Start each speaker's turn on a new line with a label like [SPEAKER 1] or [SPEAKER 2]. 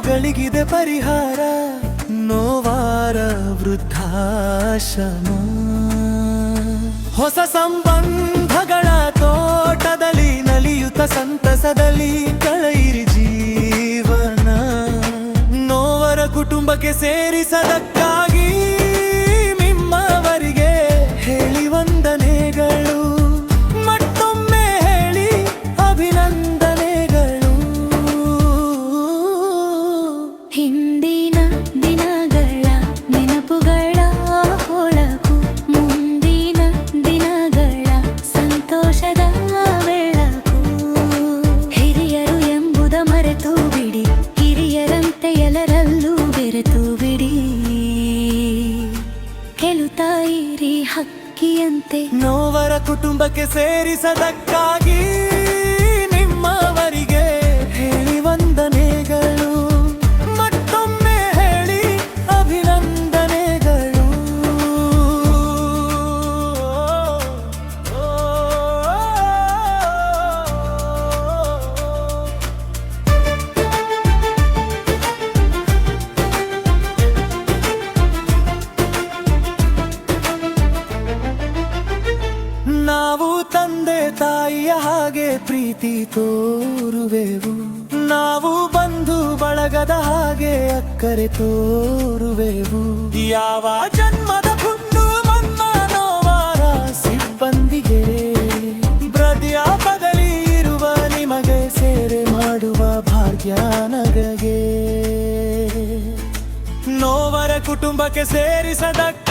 [SPEAKER 1] ಗಳಿಗಿದೆ ಪರಿಹಾರ ನೋವಾರ ವೃದ್ಧಾಶ್ರಮ ಹೊಸ ಸಂಬಂಧಗಳ ತೋಟದಲ್ಲಿ ನಲಿಯುತ್ತ ಸಂತಸದಲ್ಲಿ ಕಳೆಯಿರಿ ಜೀವನ ನೋವರ ಕುಟುಂಬಕ್ಕೆ ಸೇರಿಸದಕ್ಕಾಗಿ ನಿಮ್ಮವರಿಗೆ ಹೇಳಿ ವಂದನೆಗಳು ಮತ್ತೊಮ್ಮೆ ಹೇಳಿ ಅಭಿನಂದನೆಗಳು
[SPEAKER 2] ಹಿಂದಿನ ದಿನಗಳ ನೆನಪುಗಳ ಹೊಳಪು ಮುಂದಿನ ದಿನಗಳ ಸಂತೋಷದ ಬೆಳಕು ಹಿರಿಯರು ಎಂಬುದ ಮರೆತು ಬಿಡಿ ಹಿರಿಯರಂತೆ ಎಲ್ಲರಲ್ಲೂ ಬೆರೆತು ಬಿಡಿ ಕೆಳುತ್ತಾಯಿರಿ ಹಕ್ಕಿಯಂತೆ
[SPEAKER 1] ನೋವರ ಕುಟುಂಬಕ್ಕೆ ಸೇರಿಸದಕ್ಕಾಗಿ ನಿಮ್ಮವರಿಗೆ ಹೇಳಿ ವಂದನೆಗಳು ಮತ್ತೊಮ್ಮೆ ಹೇಳಿ ಅಭಿನಂದನೆಗಳು ನಾವು ತಂದೆ ತಾಯಿಯ ಹಾಗೆ ಪ್ರೀತಿ ತೋರುವೆವು ನಾವು ಬಂಧು ಬಳಗದ ಹಾಗೆ ಅಕ್ಕರೆ ತೋರುವೆವು ಯಾವ ಜನ್ಮದ ಹುಣ್ಣು ಮನ್ನ ನೋವಾರ ಸಿಬ್ಬಂದಿಗೆ ಪ್ರತಿಯಾಪದಲ್ಲಿ ಇರುವ ನಿಮಗೆ ಸೇರೆ ಮಾಡುವ ಭಾಗ್ಯ ನಮಗೆ ನೋವರ ಕುಟುಂಬಕ್ಕೆ ಸೇರಿಸದಕ್ಕ